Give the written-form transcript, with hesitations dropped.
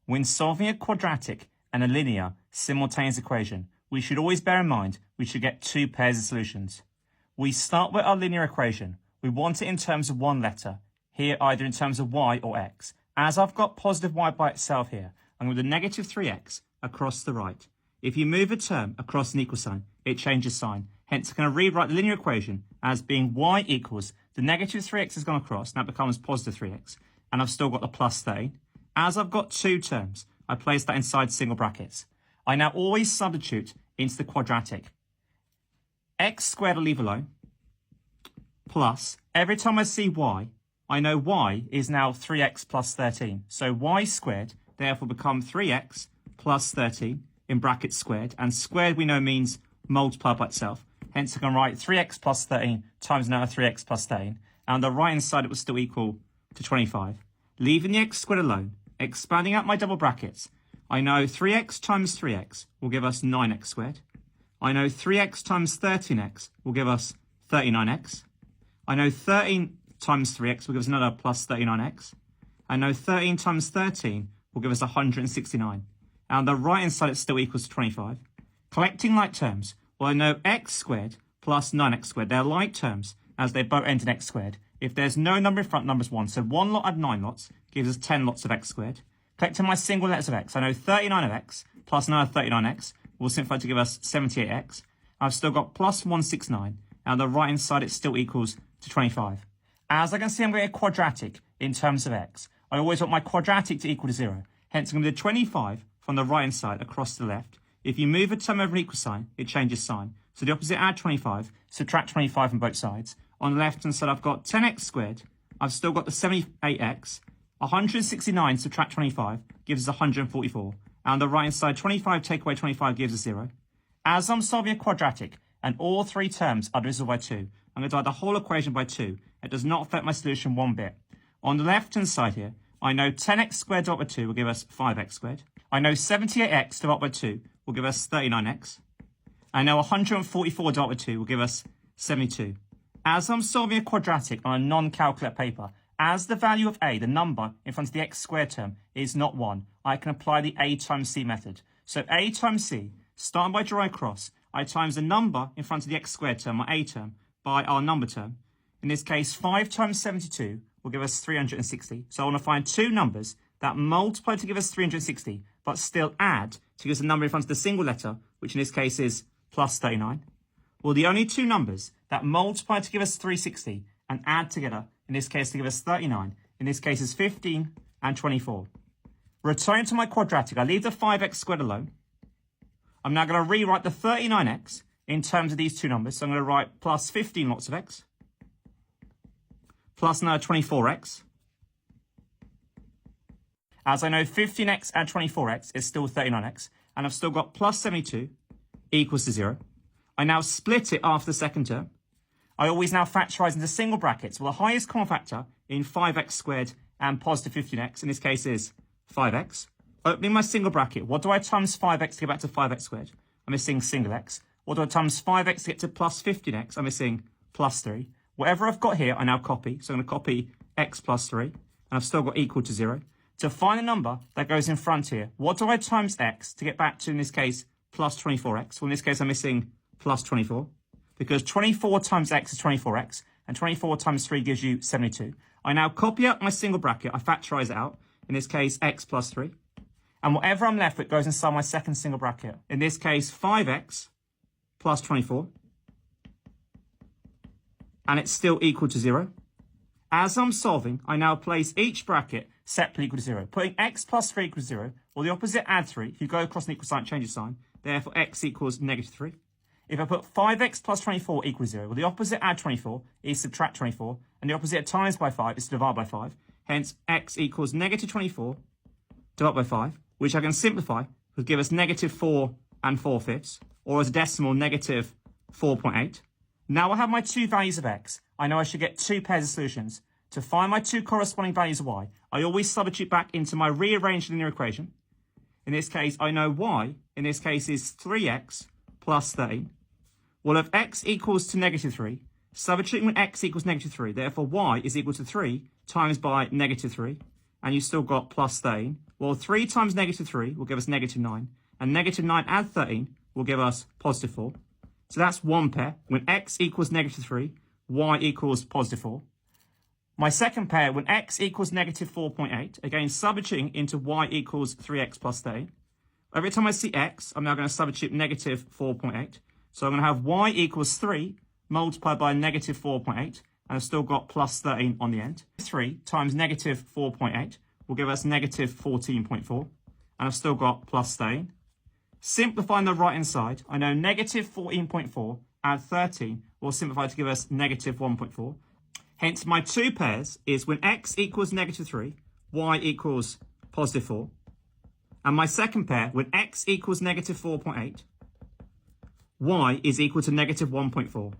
When solving a quadratic and a linear simultaneous equation, we should always bear in mind we should get two pairs of solutions. We start with our linear equation. We want it in terms of one letter, here either in terms of y or x. As I've got positive y by itself here, I'm going to negative 3x across the right. If you move a term across an equal sign, it changes sign. Hence, I'm going to rewrite the linear equation as being y equals the negative 3x has gone across, now it becomes positive 3x, and I've still got the plus 13. As I've got two terms, I place that inside single brackets. I now always substitute into the quadratic. X squared I'll leave alone, plus, every time I see y, I know y is now 3x plus 13. So y squared therefore become 3x plus 13 in brackets squared, and squared we know means multiply by itself. Hence I can write 3x plus 13 times now 3x plus 13, and on the right hand side it will still equal to 25. Leaving the x squared alone, expanding out my double brackets, I know 3x times 3x will give us 9x squared. I know 3x times 13x will give us 39x. I know 13 times 3x will give us another plus 39x. I know 13 times 13 will give us 169. And on the right hand side it still equals to 25. Collecting like terms, well I know x squared plus 9x squared. They're like terms as they both end in x squared. If there's no number in front, number's 1. So one lot of 9 lots gives us 10 lots of x squared. Collecting my single letters of x, I know 39 of x plus another 39x will simplify to give us 78x. I've still got plus 169. And on the right hand side it still equals to 25. As I can see, I'm going to get a quadratic in terms of x. I always want my quadratic to equal to 0. Hence, I'm going to do 25 from the right-hand side across to the left. If you move a term over an equal sign, it changes sign. So the opposite, add 25, subtract 25 from both sides. On the left-hand side, I've got 10x squared. I've still got the 78x. 169 subtract 25 gives us 144. And on the right-hand side, 25 take away 25 gives us 0. As I'm solving a quadratic, and all three terms are divisible by 2, I'm going to divide the whole equation by 2. It does not affect my solution one bit. On the left-hand side here, I know 10x squared divided by 2 will give us 5x squared. I know 78x divided by 2 will give us 39x. I know 144 divided by 2 will give us 72. As I'm solving a quadratic on a non-calculate paper, as the value of a, the number in front of the x squared term, is not 1, I can apply the a times c method. So a times c, starting by drawing across, I times the number in front of the x squared term, my a term, by our number term. In this case, 5 times 72 will give us 360. So I want to find two numbers that multiply to give us 360, but still add to give us a number in front of the single letter, which in this case is plus 39. Well, the only two numbers that multiply to give us 360 and add together, in this case to give us 39, in this case is 15 and 24. Returning to my quadratic, I leave the 5x squared alone. I'm now going to rewrite the 39x in terms of these two numbers. So I'm going to write plus 15 lots of x, plus another 24x. As I know 15x and 24x is still 39x, and I've still got plus 72 equals to 0. I now split it after the second term. I always now factorise into single brackets. Well, the highest common factor in 5x squared and positive 15x, in this case, is 5x. Opening my single bracket, what do I times 5x to get back to 5x squared? I'm missing single x. What do I times 5x to get to plus 15x? I'm missing plus 3. Whatever I've got here, I now copy. So I'm going to copy x plus 3, and I've still got equal to 0. To find a number that goes in front here, what do I times x to get back to, in this case, plus 24x? Well, in this case, I'm missing plus 24, because 24 times x is 24x, and 24 times 3 gives you 72. I now copy out my single bracket. I factorise it out. In this case, x plus 3. And whatever I'm left with goes inside my second single bracket. In this case, 5x plus 24. And it's still equal to 0. As I'm solving, I now place each bracket separately equal to 0. Putting x plus 3 equals 0, or the opposite, add 3. If you go across an equal sign, change your sign. Therefore, x equals negative 3. If I put 5x plus 24 equals 0, well, the opposite, add 24, is subtract 24. And the opposite of times by 5 is to divide by 5. Hence, x equals negative 24 divided by 5, which I can simplify, would give us negative 4 and 4/5, or as a decimal, negative 4.8. Now I have my two values of x. I know I should get two pairs of solutions. To find my two corresponding values of y, I always substitute back into my rearranged linear equation. In this case, I know y, in this case, is 3x plus 13. Well, if x equals to negative 3, substituting when x equals negative 3, therefore y is equal to 3 times by negative 3, and you've still got plus 13. Well, 3 times negative 3 will give us negative 9. And negative 9 add 13 will give us positive 4. So that's one pair. When x equals negative 3, y equals positive 4. My second pair, when x equals negative 4.8, again, substituting into y equals 3x plus 13. Every time I see x, I'm now going to substitute negative 4.8. So I'm going to have y equals 3 multiplied by negative 4.8. And I've still got plus 13 on the end. 3 times negative 4.8 will give us negative 14.4. And I've still got plus 13. Simplifying the right-hand side, I know negative 14.4 add 13 will simplify to give us negative 1.4. Hence, my two pairs is when x equals negative 3, y equals positive 4. And my second pair, when x equals negative 4.8, y is equal to negative 1.4.